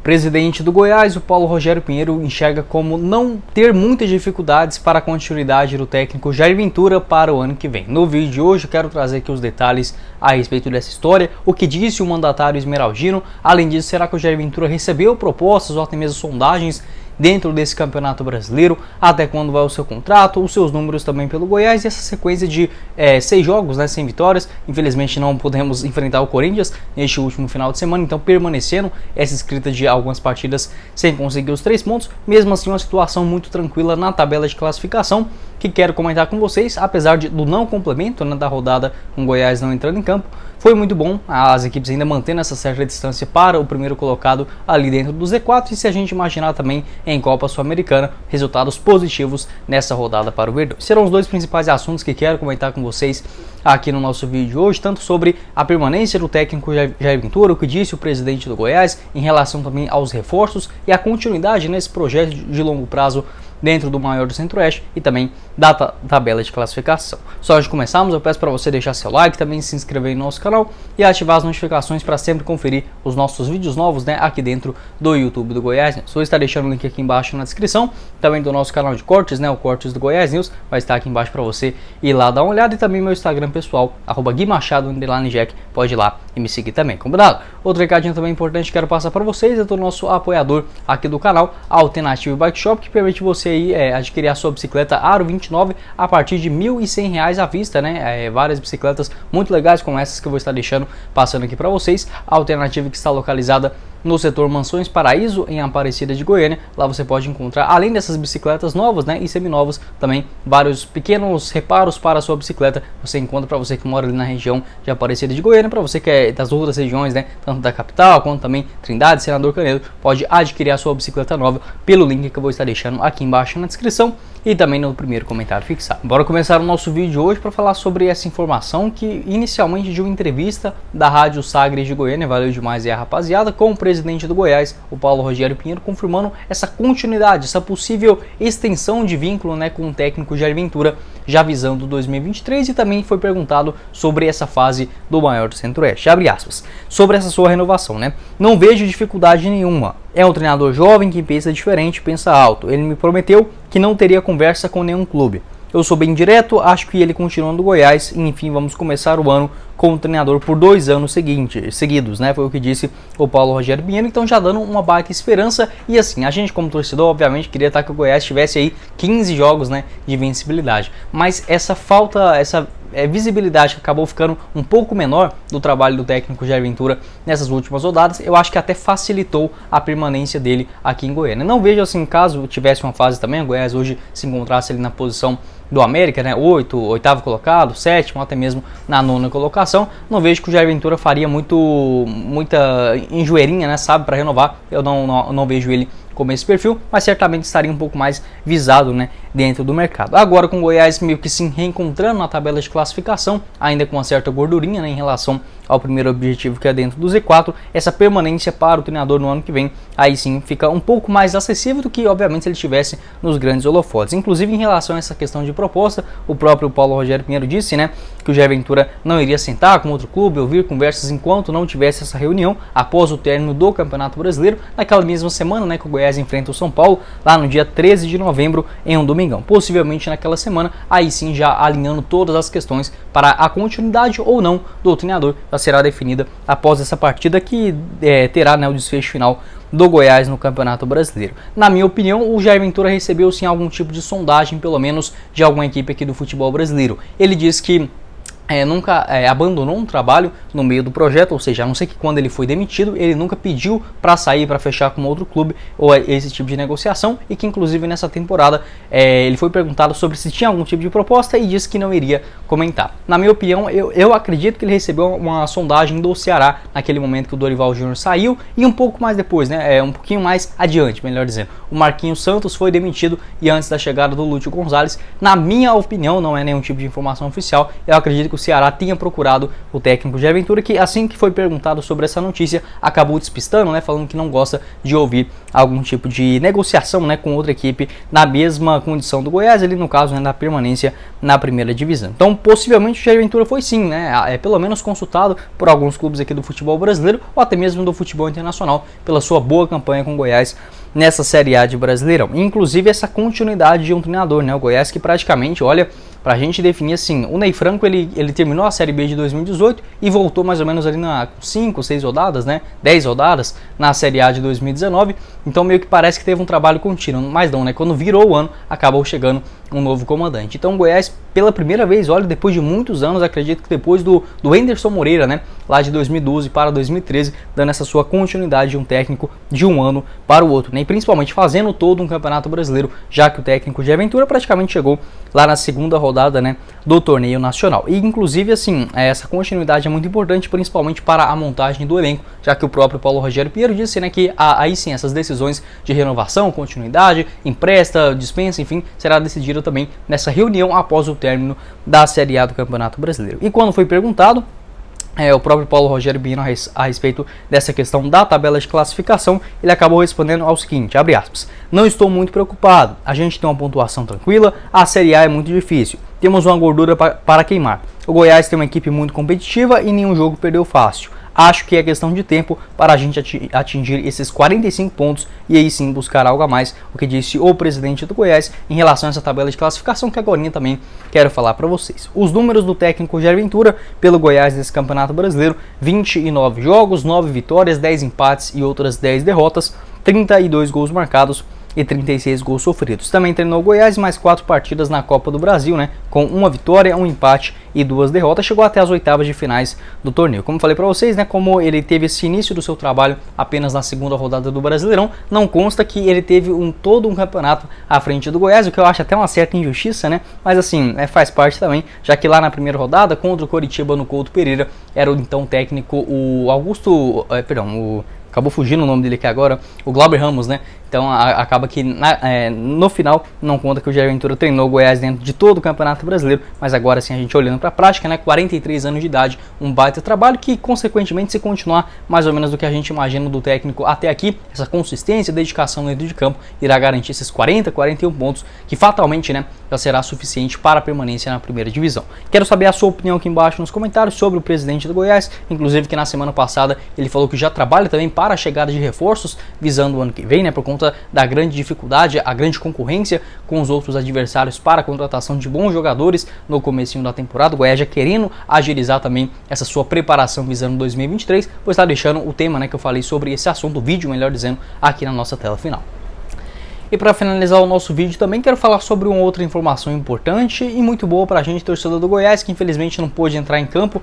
Presidente do Goiás, o Paulo Rogério Pinheiro, enxerga como não ter muitas dificuldades para a continuidade do técnico Jair Ventura para o ano que vem. No vídeo de hoje eu quero trazer aqui os detalhes a respeito dessa história, o que disse o mandatário esmeraldino. Além disso, será que o Jair Ventura recebeu propostas ou até mesmo sondagens dentro desse campeonato brasileiro, até quando vai o seu contrato, os seus números também pelo Goiás e essa sequência de 6 jogos, né, sem vitórias. Infelizmente não podemos enfrentar o Corinthians neste último final de semana, então permanecendo essa escrita de algumas partidas sem conseguir os 3 pontos, mesmo assim uma situação muito tranquila na tabela de classificação, que quero comentar com vocês. Apesar do não complemento, né, da rodada com o Goiás não entrando em campo, foi muito bom, as equipes ainda mantendo essa certa distância para o primeiro colocado ali dentro do Z4, e se a gente imaginar também em Copa Sul-Americana, resultados positivos nessa rodada para o Verdão. Serão os dois principais assuntos que quero comentar com vocês aqui no nosso vídeo de hoje, tanto sobre a permanência do técnico Jair Ventura, o que disse o presidente do Goiás em relação também aos reforços e a continuidade nesse projeto de longo prazo dentro do maior do Centro-Oeste e também da tabela de classificação. Só antes de começarmos, eu peço para você deixar seu like, também se inscrever no nosso canal e ativar as notificações para sempre conferir os nossos vídeos novos, né, aqui dentro do YouTube do Goiás News. Vou estar deixando o link aqui embaixo na descrição, também do nosso canal de cortes, né, o Cortes do Goiás News, vai estar aqui embaixo para você ir lá dar uma olhada, e também meu Instagram pessoal, @GuiMachado_Jack, pode ir lá e me seguir também, combinado? Outro recadinho também importante que quero passar para vocês é do nosso apoiador aqui do canal, a Alternative Bike Shop, que permite você aí adquirir a sua bicicleta Aro 29 a partir de R$ 1.100 à vista, né? Várias bicicletas muito legais como essas que eu vou estar passando aqui para vocês. A Alternativa que está localizada no setor Mansões Paraíso, em Aparecida de Goiânia. Lá você pode encontrar, além dessas bicicletas novas, né, e seminovas, também vários pequenos reparos para a sua bicicleta. Você encontra para você que mora ali na região de Aparecida de Goiânia, para você que é das outras regiões, né, tanto da capital quanto também Trindade, Senador Canedo, pode adquirir a sua bicicleta nova pelo link que eu vou estar deixando aqui embaixo na descrição e também no primeiro comentário fixado. Bora começar o nosso vídeo de hoje para falar sobre essa informação que inicialmente de uma entrevista da Rádio Sagres de Goiânia, valeu demais a rapaziada, com o presidente do Goiás, o Paulo Rogério Pinheiro, confirmando essa continuidade, essa possível extensão de vínculo, né, com o técnico Jair Ventura, já visando 2023, e também foi perguntado sobre essa fase do maior do Centro-Oeste, abre aspas, sobre essa sua renovação, né? Não vejo dificuldade nenhuma. É um treinador jovem que pensa diferente, pensa alto. Ele me prometeu que não teria conversa com nenhum clube. Eu sou bem direto, acho que ele continua no Goiás e enfim, vamos começar o ano com o treinador por 2 anos seguidos, né? Foi o que disse o Paulo Rogério Pinheiro, então já dando uma baita esperança. E assim, a gente como torcedor, obviamente, queria estar que o Goiás tivesse aí 15 jogos, né, de vencibilidade. Mas essa falta, essa visibilidade que acabou ficando um pouco menor do trabalho do técnico Jair Ventura nessas últimas rodadas, eu acho que até facilitou a permanência dele aqui em Goiânia. Não vejo assim, caso tivesse uma fase também, o Goiás hoje se encontrasse ali na posição do América, né, 8º colocado, 7º, até mesmo na 9ª colocação, não vejo que o Jair Ventura faria muita enjoeirinha, né, sabe, para renovar. Eu não vejo ele como esse perfil, mas certamente estaria um pouco mais visado, né, dentro do mercado. Agora com o Goiás meio que se reencontrando na tabela de classificação, ainda com uma certa gordurinha, né, em relação ao primeiro objetivo, que é dentro do Z4, essa permanência para o treinador no ano que vem, aí sim fica um pouco mais acessível do que, obviamente, se ele estivesse nos grandes holofotes. Inclusive, em relação a essa questão de proposta, o próprio Paulo Rogério Pinheiro disse, né, que o Jair Ventura não iria sentar com outro clube, ouvir conversas enquanto não tivesse essa reunião após o término do Campeonato Brasileiro, naquela mesma semana, né, que o Goiás enfrenta o São Paulo, lá no dia 13 de novembro, em um domingão. Possivelmente naquela semana, aí sim já alinhando todas as questões para a continuidade ou não do treinador, já será definida após essa partida que terá, né, o desfecho final do Goiás no Campeonato Brasileiro. Na minha opinião, o Jair Ventura recebeu sim algum tipo de sondagem, pelo menos de alguma equipe aqui do futebol brasileiro. Ele diz que nunca abandonou um trabalho no meio do projeto, ou seja, a não ser que quando ele foi demitido, ele nunca pediu para sair, para fechar com outro clube ou esse tipo de negociação, e que inclusive nessa temporada ele foi perguntado sobre se tinha algum tipo de proposta e disse que não iria comentar. Na minha opinião, eu acredito que ele recebeu uma sondagem do Ceará naquele momento que o Dorival Júnior saiu, e um pouco mais depois, né, um pouquinho mais adiante, melhor dizendo, o Marquinhos Santos foi demitido e antes da chegada do Lúcio Gonzalez. Na minha opinião, não é nenhum tipo de informação oficial, eu acredito que o Ceará tenha procurado o técnico Jair Ventura, que assim que foi perguntado sobre essa notícia, acabou despistando, né, falando que não gosta de ouvir algum tipo de negociação, né, com outra equipe na mesma condição do Goiás, ali no caso, né, na permanência na primeira divisão. Então, possivelmente o Jair Ventura foi sim, né, pelo menos consultado por alguns clubes aqui do futebol brasileiro ou até mesmo do futebol internacional pela sua boa campanha com o Goiás nessa Série A de Brasileirão. Inclusive essa continuidade de um treinador, né, o Goiás que praticamente, olha, pra gente definir assim, o Ney Franco ele terminou a Série B de 2018 e voltou mais ou menos ali na 5, 6 rodadas, né, 10 rodadas na Série A de 2019, então meio que parece que teve um trabalho contínuo, mas não, né, quando virou o ano, acabou chegando um novo comandante. Então o Goiás, pela primeira vez, olha, depois de muitos anos, acredito que depois do Anderson Moreira, né, lá de 2012 para 2013, dando essa sua continuidade de um técnico de um ano para o outro, né, e principalmente fazendo todo um campeonato brasileiro, já que o técnico Jair Ventura praticamente chegou lá na segunda rodada, né, do torneio nacional. E inclusive assim, essa continuidade é muito importante, principalmente para a montagem do elenco, já que o próprio Paulo Rogério Pinheiro disse, né, que aí sim essas decisões de renovação, continuidade, empresta, dispensa, enfim, será decidida também nessa reunião após o término da Série A do Campeonato Brasileiro. E quando foi perguntado o próprio Paulo Rogério Pinheiro a respeito dessa questão da tabela de classificação, ele acabou respondendo ao seguinte, abre aspas, não estou muito preocupado, a gente tem uma pontuação tranquila, a Série A é muito difícil, temos uma gordura para queimar, o Goiás tem uma equipe muito competitiva e nenhum jogo perdeu fácil. Acho que é questão de tempo para a gente atingir esses 45 pontos e aí sim buscar algo a mais, o que disse o presidente do Goiás em relação a essa tabela de classificação que agora também quero falar para vocês. Os números do técnico Jair Ventura pelo Goiás nesse Campeonato Brasileiro, 29 jogos, 9 vitórias, 10 empates e outras 10 derrotas, 32 gols marcados e 36 gols sofridos. Também treinou o Goiás mais 4 partidas na Copa do Brasil, né, com uma vitória, um empate e 2 derrotas, chegou até as oitavas de finais do torneio. Como falei para vocês, né, como ele teve esse início do seu trabalho apenas na segunda rodada do Brasileirão, não consta que ele teve todo um campeonato à frente do Goiás, o que eu acho até uma certa injustiça, né, mas assim, faz parte também, já que lá na primeira rodada, contra o Coritiba no Couto Pereira, era o então técnico, acabou fugindo o nome dele aqui agora, o Glauber Ramos, né? Então acaba que no final não conta que o Jair Ventura treinou o Goiás dentro de todo o Campeonato Brasileiro, mas agora sim a gente olhando para a prática, né, 43 anos de idade, um baita trabalho que consequentemente se continuar mais ou menos do que a gente imagina do técnico até aqui, essa consistência, dedicação dentro de campo, irá garantir esses 41 pontos que fatalmente, né, já será suficiente para a permanência na primeira divisão. Quero saber a sua opinião aqui embaixo nos comentários sobre o presidente do Goiás, inclusive que na semana passada ele falou que já trabalha também para a chegada de reforços visando o ano que vem, né, por conta da grande dificuldade, a grande concorrência com os outros adversários para a contratação de bons jogadores no comecinho da temporada. O Goiás já querendo agilizar também essa sua preparação visando 2023, pois está deixando o tema, né, que eu falei sobre esse assunto, o vídeo, melhor dizendo, aqui na nossa tela final. E para finalizar o nosso vídeo também quero falar sobre uma outra informação importante e muito boa para a gente, torcedor do Goiás, que infelizmente não pôde entrar em campo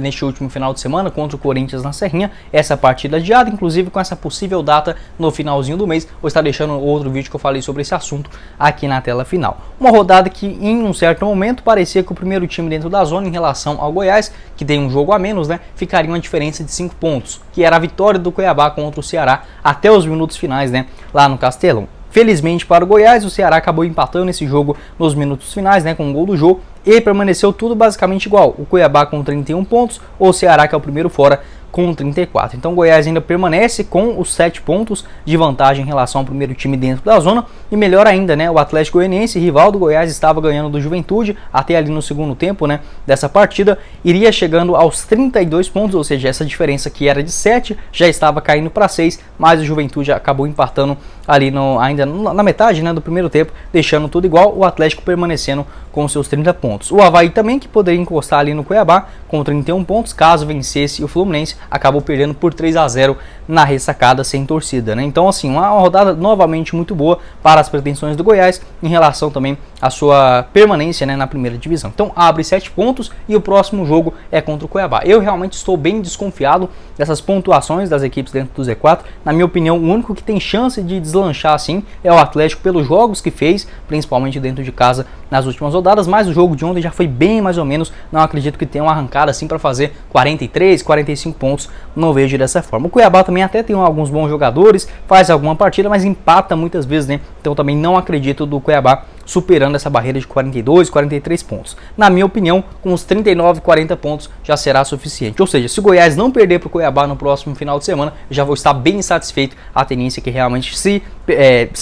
neste último final de semana contra o Corinthians na Serrinha. Essa partida adiada, inclusive com essa possível data no finalzinho do mês. Vou estar deixando outro vídeo que eu falei sobre esse assunto aqui na tela final. Uma rodada que em um certo momento parecia que o primeiro time dentro da zona em relação ao Goiás, que tem um jogo a menos, né, ficaria uma diferença de 5 pontos, que era a vitória do Cuiabá contra o Ceará até os minutos finais, né, lá no Castelão. Felizmente para o Goiás, o Ceará acabou empatando esse jogo nos minutos finais, né, com um gol do jogo, e permaneceu tudo basicamente igual. O Cuiabá com 31 pontos, o Ceará, que é o primeiro fora, com 34. Então o Goiás ainda permanece com os 7 pontos de vantagem em relação ao primeiro time dentro da zona. E melhor ainda, né, o Atlético Goianiense, rival do Goiás, estava ganhando do Juventude até ali no segundo tempo, né, dessa partida, iria chegando aos 32 pontos, ou seja, essa diferença que era de 7 já estava caindo para 6, mas o Juventude acabou empatando ali ainda na metade, né, do primeiro tempo, deixando tudo igual, o Atlético permanecendo com seus 30 pontos. O Avaí também, que poderia encostar ali no Cuiabá com 31 pontos, caso vencesse o Fluminense, acabou perdendo por 3-0 na ressacada sem torcida, né? Então assim, uma rodada novamente muito boa para as pretensões do Goiás em relação também à sua permanência, né, na primeira divisão. Então abre 7 pontos e o próximo jogo é contra o Cuiabá. Eu realmente estou bem desconfiado dessas pontuações das equipes dentro do Z4. Na minha opinião, o único que tem chance de deslanchar assim é o Atlético pelos jogos que fez, principalmente dentro de casa nas últimas rodadas, mas o jogo de ontem já foi bem mais ou menos, não acredito que tenha uma arrancada assim para fazer 43, 45 pontos, não vejo dessa forma. O Cuiabá também até tem alguns bons jogadores, faz alguma partida, mas empata muitas vezes, né? Então também não acredito do Cuiabá superando essa barreira de 42, 43 pontos. Na minha opinião, com os 39, 40 pontos já será suficiente. Ou seja, se o Goiás não perder para o Cuiabá no próximo final de semana, eu já vou estar bem satisfeito. A tendência é que realmente, se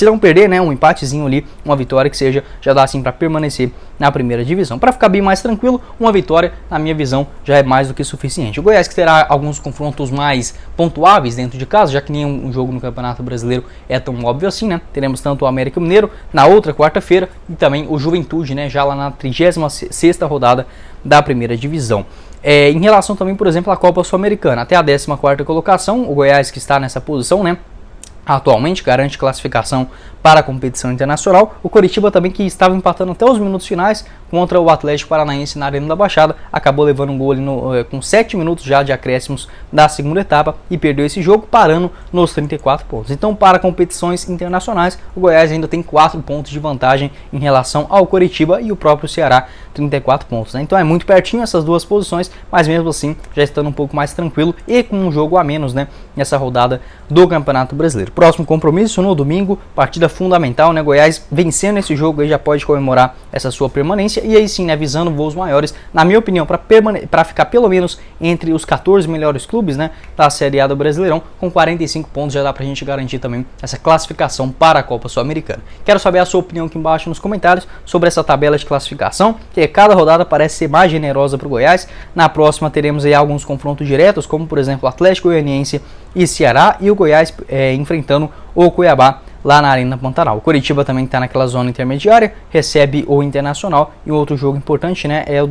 não perder, né, um empatezinho ali, uma vitória que seja, já dá assim para permanecer na primeira divisão. Para ficar bem mais tranquilo, uma vitória, na minha visão, já é mais do que suficiente. O Goiás que terá alguns confrontos mais pontuáveis dentro de casa, já que nenhum jogo no Campeonato Brasileiro é tão óbvio assim, né? Teremos tanto o América Mineiro na outra quarta-feira e também o Juventude, né, já lá na 36ª rodada da primeira divisão. Em relação também, por exemplo, à Copa Sul-Americana, até a 14ª colocação, o Goiás que está nessa posição, né, atualmente garante classificação para a competição internacional. O Coritiba também, que estava empatando até os minutos finais contra o Atlético Paranaense na Arena da Baixada, acabou levando um gol ali com 7 minutos já de acréscimos da segunda etapa e perdeu esse jogo, parando nos 34 pontos. Então, para competições internacionais, o Goiás ainda tem 4 pontos de vantagem em relação ao Coritiba e o próprio Ceará, 34 pontos. Né? Então é muito pertinho essas duas posições, mas mesmo assim já estando um pouco mais tranquilo e com um jogo a menos, né, nessa rodada do Campeonato Brasileiro. Próximo compromisso no domingo, partida fundamental, né? Goiás vencendo esse jogo aí já pode comemorar essa sua permanência e aí sim, né, visando voos maiores, na minha opinião, para ficar pelo menos entre os 14 melhores clubes, né, da Série A do Brasileirão, com 45 pontos já dá pra gente garantir também essa classificação para a Copa Sul-Americana. Quero saber a sua opinião aqui embaixo nos comentários sobre essa tabela de classificação, que cada rodada parece ser mais generosa para o Goiás. Na próxima teremos aí alguns confrontos diretos, como por exemplo Atlético Goianiense e Ceará, e o Goiás enfrentando o Cuiabá lá na Arena Pantanal. O Coritiba também está naquela zona intermediária, recebe o Internacional, e outro jogo importante, né, é o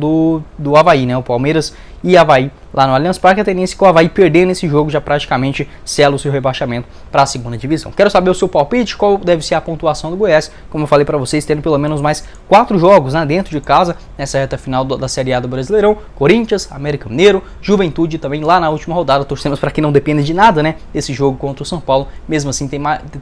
do Avaí, né, o Palmeiras e Avaí lá no Allianz Parque. A tendência é que o Avaí perder nesse jogo já praticamente sela o seu rebaixamento para a segunda divisão. Quero saber o seu palpite, qual deve ser a pontuação do Goiás, como eu falei para vocês, tendo pelo menos mais 4 jogos, né, dentro de casa, nessa reta final da Série A do Brasileirão. Corinthians, América Mineiro, Juventude também lá na última rodada. Torcemos para que não dependa de nada, né, esse jogo contra o São Paulo, mesmo assim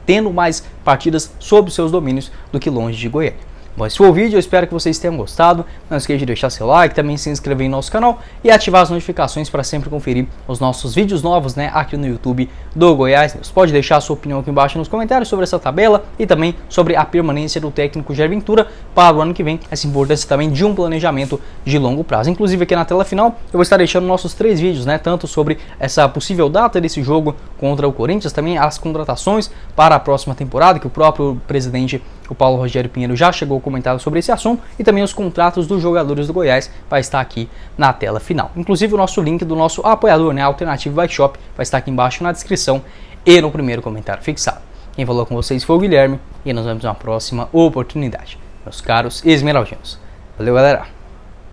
tendo mais partidas sob seus domínios do que longe de Goiânia. Bom, esse foi o vídeo, eu espero que vocês tenham gostado. Não esqueça de deixar seu like, também se inscrever em nosso canal e ativar as notificações para sempre conferir os nossos vídeos novos, né, aqui no YouTube do Goiás News. Pode deixar a sua opinião aqui embaixo nos comentários sobre essa tabela e também sobre a permanência do técnico Jair Ventura para o ano que vem, essa importância também de um planejamento de longo prazo. Inclusive aqui na tela final eu vou estar deixando nossos 3 vídeos, né, tanto sobre essa possível data desse jogo contra o Corinthians, também as contratações para a próxima temporada, que o próprio presidente, o Paulo Rogério Pinheiro, já chegou a comentar sobre esse assunto, e também os contratos dos jogadores do Goiás vai estar aqui na tela final. Inclusive o nosso link do nosso apoiador, né, Alternativo Bike Shop, vai estar aqui embaixo na descrição e no primeiro comentário fixado. Quem falou com vocês foi o Guilherme e nós vemos na próxima oportunidade, meus caros esmeraldinos. Valeu, galera!